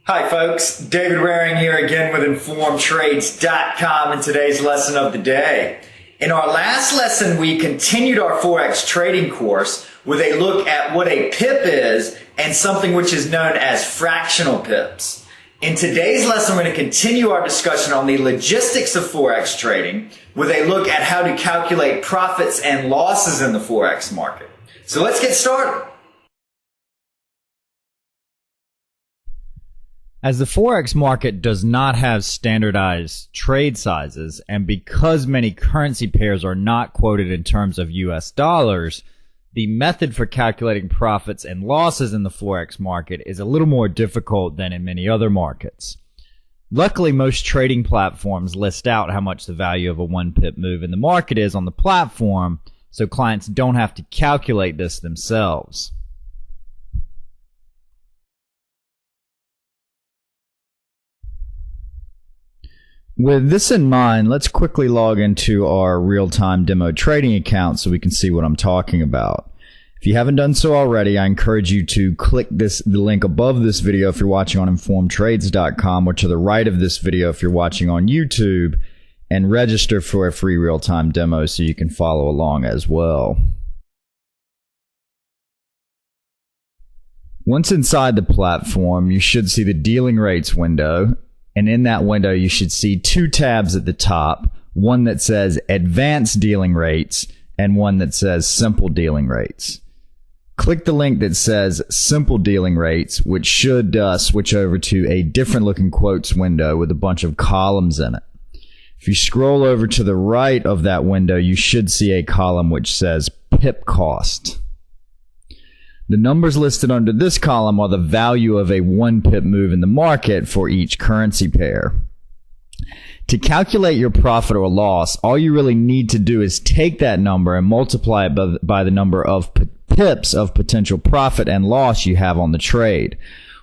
Hi folks, David Waring here again with InformedTrades.com and today's lesson of the day. In our last lesson, we continued our Forex trading course with a look at what a pip is and something which is known as fractional pips. In today's lesson, we're going to continue our discussion on the logistics of Forex trading with a look at how to calculate profits and losses in the Forex market. So let's get started. As the Forex market does not have standardized trade sizes, and because many currency pairs are not quoted in terms of US dollars, the method for calculating profits and losses in the Forex market is a little more difficult than in many other markets. Luckily, most trading platforms list out how much the value of a 1 pip move in the market is on the platform, so clients don't have to calculate this themselves. With this in mind, let's quickly log into our real-time demo trading account so we can see what I'm talking about. If you haven't done so already, I encourage you to click the link above this video if you're watching on InformedTrades.com, or to the right of this video if you're watching on YouTube, and register for a free real-time demo so you can follow along as well. Once inside the platform, you should see the dealing rates window. And in that window, you should see two tabs at the top, one that says Advanced Dealing Rates and one that says Simple Dealing Rates. Click the link that says Simple Dealing Rates, which should switch over to a different looking quotes window with a bunch of columns in it. If you scroll over to the right of that window, you should see a column which says Pip Cost. The numbers listed under this column are the value of a 1 pip move in the market for each currency pair. To calculate your profit or loss, all you really need to do is take that number and multiply it by the number of pips of potential profit and loss you have on the trade.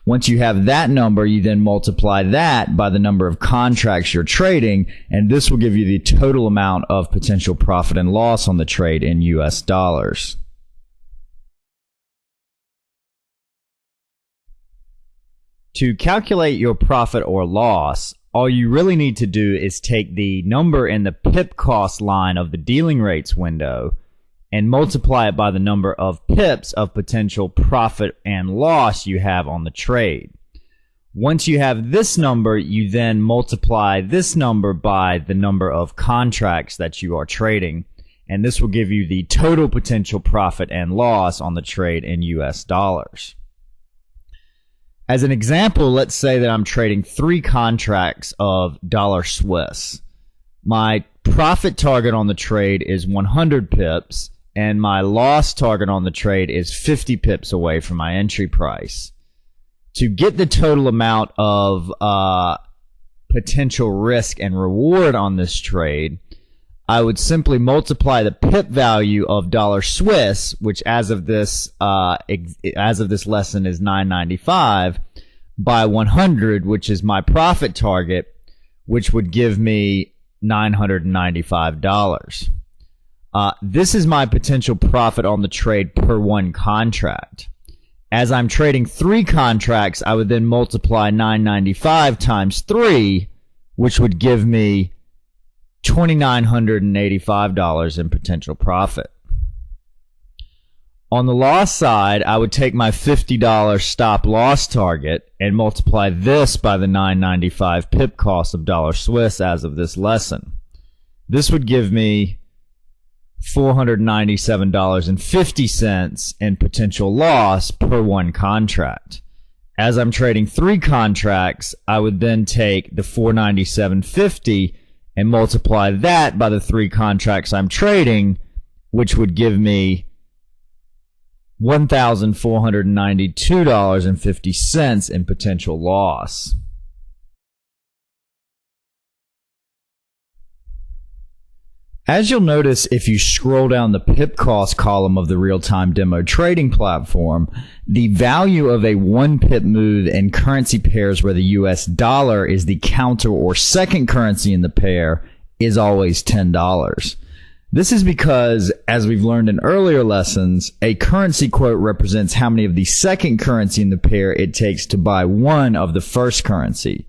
Once you have that number, you then multiply that by the number of contracts you're trading, and this will give you the total amount of potential profit and loss on the trade in US dollars. To calculate your profit or loss, all you really need to do is take the number in the pip cost line of the dealing rates window and multiply it by the number of pips of potential profit and loss you have on the trade. Once you have this number, you then multiply this number by the number of contracts that you are trading, and this will give you the total potential profit and loss on the trade in US dollars. As an example, let's say that I'm trading 3 contracts of dollar Swiss. My profit target on the trade is 100 pips, and my loss target on the trade is 50 pips away from my entry price. To get the total amount of potential risk and reward on this trade, I would simply multiply the pip value of dollar Swiss, which as of this lesson is 9.95, by 100, which is my profit target, which would give me $995. This is my potential profit on the trade per 1 contract. As I'm trading 3 contracts, I would then multiply 995 times 3, which would give me $2,985 in potential profit. On the loss side, I would take my $50 stop loss target and multiply this by the 9.95 pip cost of dollar Swiss as of this lesson. This would give me $497.50 in potential loss per 1 contract. As I'm trading 3 contracts, I would then take the $497.50 and multiply that by the 3 contracts I'm trading, which would give me $1,492.50 in potential loss. As you'll notice if you scroll down the pip cost column of the real-time demo trading platform, the value of a 1 pip move in currency pairs where the US dollar is the counter or second currency in the pair is always $10. This is because, as we've learned in earlier lessons, a currency quote represents how many of the second currency in the pair it takes to buy one of the first currency.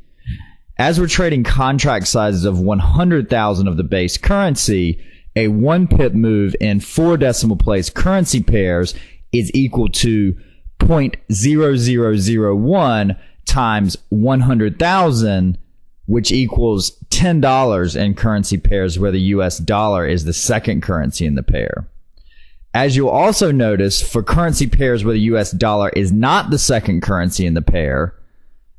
As we're trading contract sizes of 100,000 of the base currency, a 1 pip move in 4 decimal place currency pairs is equal to 0.0001 times 100,000, which equals $10 in currency pairs where the US dollar is the second currency in the pair. As you'll also notice, for currency pairs where the US dollar is not the second currency in the pair,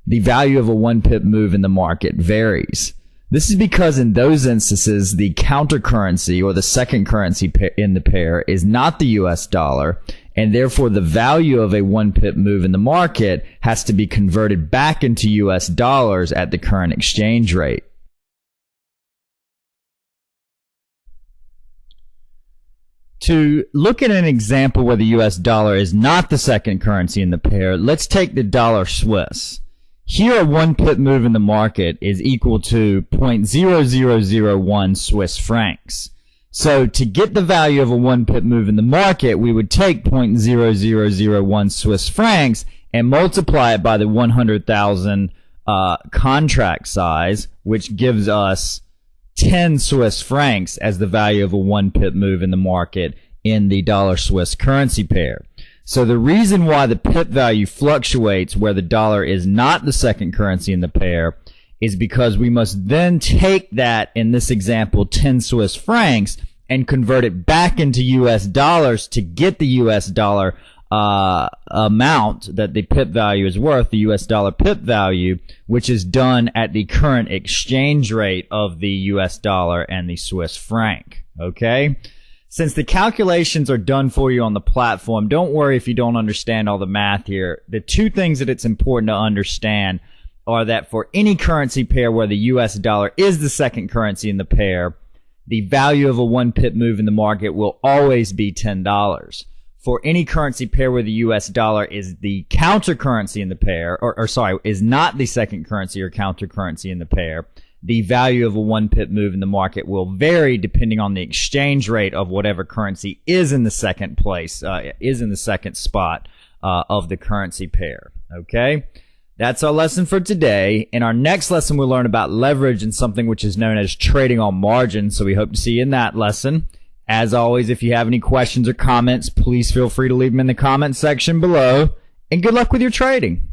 the value of a 1 pip move in the market varies. This is because in those instances, the counter currency or the second currency in the pair is not the US dollar, and therefore the value of a 1 pip move in the market has to be converted back into US dollars at the current exchange rate. To look at an example where the US dollar is not the second currency in the pair, let's take the dollar Swiss. Here, a 1 pip move in the market is equal to 0.0001 Swiss francs. So to get the value of a 1 pip move in the market, we would take 0.0001 Swiss francs and multiply it by the 100,000 contract size, which gives us 10 Swiss francs as the value of a 1 pip move in the market in the dollar Swiss currency pair. So the reason why the pip value fluctuates where the dollar is not the second currency in the pair is because we must then take that, in this example, 10 Swiss francs and convert it back into US dollars to get the US dollar amount that the pip value is worth, the US dollar pip value, which is done at the current exchange rate of the US dollar and the Swiss franc. Okay? Since the calculations are done for you on the platform, don't worry if you don't understand all the math here. The two things that it's important to understand are that for any currency pair where the US dollar is the second currency in the pair, the value of a 1 pip move in the market will always be $10. For any currency pair where the US dollar is the counter currency in the pair, is not the second currency or counter currency in the pair, the value of a 1 pip move in the market will vary depending on the exchange rate of whatever currency is in the second place, is in the second spot of the currency pair. Okay? That's our lesson for today. In our next lesson, we'll learn about leverage and something which is known as trading on margin. So we hope to see you in that lesson. As always, if you have any questions or comments, please feel free to leave them in the comments section below. And good luck with your trading.